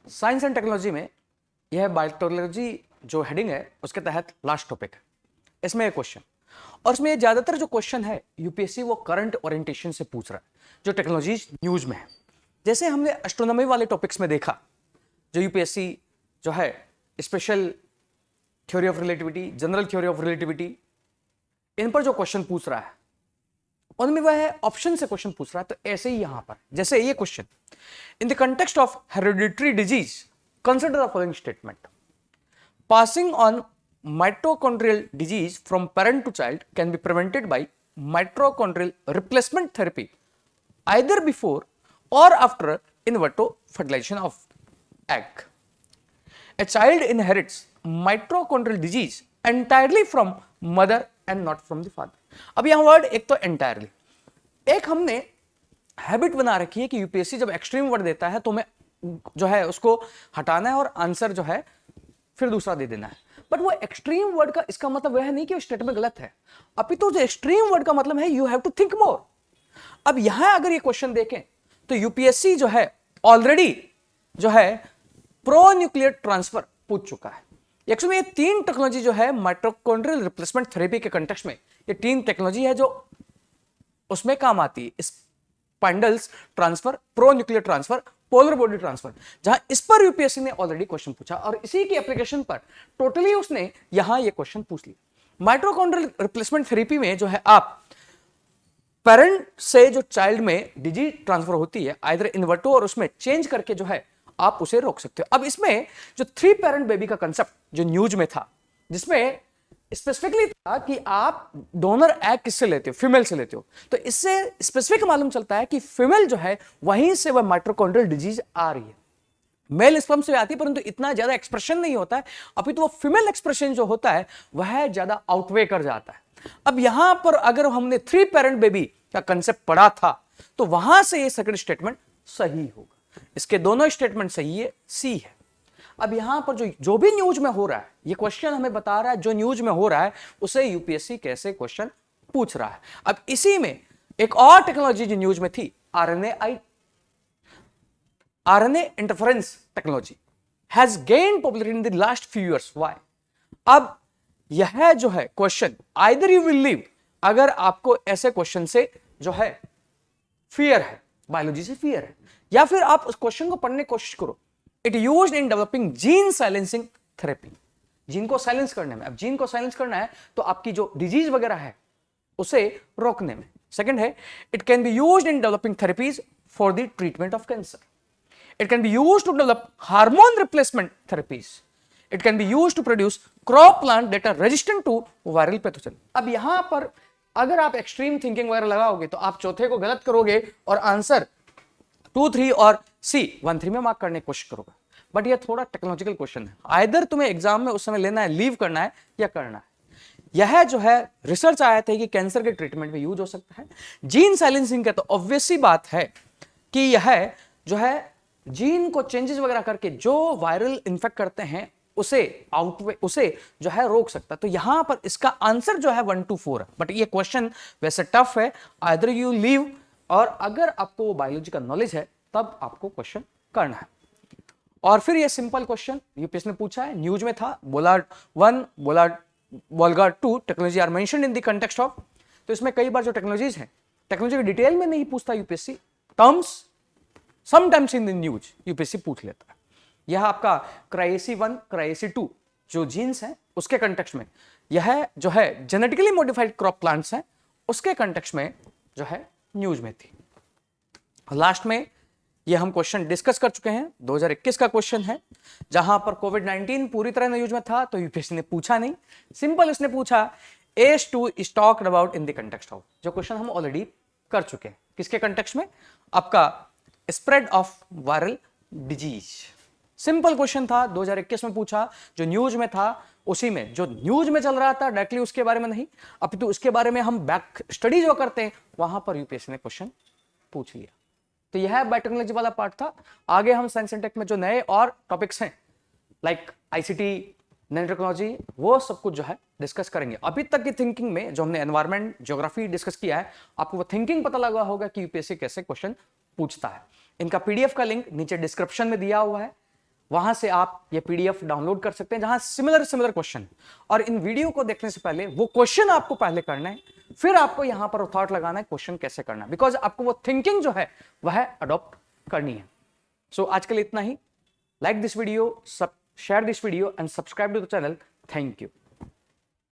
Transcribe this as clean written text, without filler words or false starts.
Science and technology में यह biotechnology जो हेडिंग है उसके तहत लास्ट टॉपिक है। इसमें एक क्वेश्चन, और इसमें ज्यादातर जो क्वेश्चन है यूपीएससी वो करंट ओरिएंटेशन से पूछ रहा है जो टेक्नोलॉजी न्यूज में है। जैसे हमने एस्ट्रोनॉमी वाले टॉपिक्स में देखा, जो यूपीएससी जो है special theory of relativity, general theory of relativity, इन पर जो क्वेश्चन पूछ रहा है उनमें वह ऑप्शन से क्वेश्चन पूछ रहा है। तो ऐसे ही यहां पर जैसे ये question, in the context of hereditary disease consider the following statement, passing on mitochondrial disease from parent to child can be prevented by mitochondrial replacement therapy either before or after in vitro fertilization of egg. A child inherits mitochondrial disease entirely from mother and not from the father. अब यहां word एक तो entirely, एक हमने habit बना रखी है कि यूपीएससी जब एक्सट्रीम वर्ड देता है तो हमें जो है उसको हटाना है और आंसर जो है फिर दूसरा दे देना है। बट वो एक्सट्रीम वर्ड का इसका मतलब वह नहीं कि स्टेटमेंट गलत है, अपितु जो एक्सट्रीम वर्ड का मतलब है you have to think more. अब यहां अगर ये क्वेश्चन देखें तो यूपीएससी जो है ऑलरेडी जो है प्रो न्यूक्लियर ट्रांसफर पूछ चुका है। एक्चुअली ये तीन टेक्नोलॉजी जो है माइटोकॉन्ड्रियल रिप्लेसमेंट थेरेपी के कंटेक्स्ट में, ये तीन टेक्नोलॉजी है जो उसमें काम आती है। Spindles transfer, pro nuclear transfer, polar body transfer, जहां इस पर यूपीएससी ने ऑलरेडी क्वेश्चन पूछा और इसी की एप्लीकेशन पर टोटली उसने यहां ये क्वेश्चन पूछ लिया। माइटोकॉन्ड्रियल रिप्लेसमेंट थेरेपी में जो है आप पेरेंट से जो चाइल्ड में डिजीज ट्रांसफर होती है आइदर इन विट्रो और उसमें चेंज करके जो है आप उसे रोक सकते हो। अब इसमें जो 3 पेरेंट बेबी का कंसेप्ट जो न्यूज में था, जिसमें स्पेसिफिकली था कि आप डोनर एग किससे लेते हो, फीमेल से लेते हो, तो इससे स्पेसिफिक मालूम चलता है कि फीमेल जो है वहीं से वह माइटोकॉन्ड्रियल डिजीज आ रही है। मेल स्पर्म से आती है परंतु इतना ज्यादा एक्सप्रेशन नहीं होता है, अभी तो वो फीमेल एक्सप्रेशन जो होता है वह ज्यादा आउटवे कर जाता है। अब यहां पर अगर हमने 3 पेरेंट बेबी का कंसेप्ट पढ़ा था तो वहां से ये सेकंड स्टेटमेंट सही होगा। इसके दोनों स्टेटमेंट सही है, सी है। अब यहां पर जो भी न्यूज में हो रहा है, ये क्वेश्चन हमें बता रहा है जो न्यूज में हो रहा है उसे यूपीएससी कैसे क्वेश्चन पूछ रहा है। अब इसी में एक और टेक्नोलॉजी जो न्यूज में थी, RNA interference technology has gain popularity in the last few years. Why? अब यह जो है question either you will leave, अगर आपको ऐसे क्वेश्चन से जो है फियर है, बायोलॉजी से फियर है, या फिर आप उस क्वेश्चन को पढ़ने की कोशिश करो। It used in developing gene silencing therapy, gene को साइलेंस करने में। अब जीन को साइलेंस करना है तो आपकी जो डिजीज वगैरह है उसे रोकने में। सेकंड है, it can be used in developing therapies for the treatment of cancer. It can be used to develop hormone replacement therapies. It can be used to produce crop plant that are resistant to viral pathogen. अब यहां पर अगर आप extreme thinking वगैरह लगाओगे तो आप चौथे को गलत करोगे और आंसर 2, 3 और सी 1, 3 में मार्क करने की कोशिश करोगे। बट ये थोड़ा टेक्नोलॉजिकल क्वेश्चन है, आइदर तुम्हें एग्जाम में उस समय लेना है, लीव करना है या करना है। यह जो है रिसर्च आया था कि कैंसर के ट्रीटमेंट में यूज हो सकता है। जीन साइलेंसिंग का तो ऑब्वियस सी बात है कि यह जो है जीन को चेंजेस वगैरह करके जो वायरल इन्फेक्ट करते हैं उसे जो है रोक सकता है। तो यहां पर इसका आंसर जो है 1 to 4 है। बट ये क्वेश्चन वैसे टफ है, आइदर यू लीव, और अगर आपको बायोलॉजी का नॉलेज है तब आपको क्वेश्चन करना है। और फिर ये सिंपल क्वेश्चन यूपीएससी ने पूछा है, न्यूज में था, bollard 1, bollard 2 technology are mentioned in the context of. तो इसमें कई बार जो टेक्नोलॉजीज हैं, टेक्नोलॉजी की डिटेल में नहीं पूछता UPSC, terms sometimes in the news UPSC पूछ लेता है। यह आपका क्राइएसी 1, क्राइएसी 2 जो जीन्स हैं उसके कंटेक्स्ट में, यह जो है जेनेटिकली मॉडिफाइड क्रॉप प्लांट्स हैं उसके कंटेक्स्ट में जो है न्यूज में थी। लास्ट में ये हम क्वेश्चन डिस्कस कर चुके हैं, 2021 का क्वेश्चन है, जहां पर कोविड-19 पूरी तरह न्यूज में था तो यूपीएससी ने पूछा नहीं, सिंपल उसने पूछा AS2 is talked about in the context of, जो क्वेश्चन हम ऑलरेडी कर चुके हैं। किसके कंटेक्स्ट में? आपका spread of viral disease. Simple question था, 2021 में पूछा, जो न्यूज में था उसी में, जो न्यूज में चल रहा था डायरेक्टली उसके बारे में नहीं, अपितु उसके बारे में हम बैक स्टडी जो करते हैं वहां पर यूपीएससी ने क्वेश्चन पूछ लिया। तो यह बायोटेक्नोलॉजी वाला पार्ट था। आगे हम साइंस एंड टेक में जो नए और टॉपिक्स हैं लाइक आईसीटी, नैनो टेक्नोलॉजी, वो सब कुछ जो है डिस्कस करेंगे। अभी तक की थिंकिंग में जो हमने एनवायरमेंट, ज्योग्राफी डिस्कस किया है, आपको वो थिंकिंग पता लगा होगा कि यूपीएससी कैसे क्वेश्चन पूछता है। इनका पीडीएफ का लिंक नीचे डिस्क्रिप्शन में दिया हुआ है, वहां से आप ये पीडीएफ डाउनलोड कर सकते हैं जहां सिमिलर क्वेश्चन, और इन वीडियो को देखने से पहले वो क्वेश्चन आपको पहले करना है, फिर आपको यहां पर थॉट लगाना है क्वेश्चन कैसे करना है, बिकॉज आपको वो थिंकिंग जो है वह अडॉप्ट करनी है। सो आज के लिए इतना ही। Like this video, share this video and subscribe to the channel. Thank you.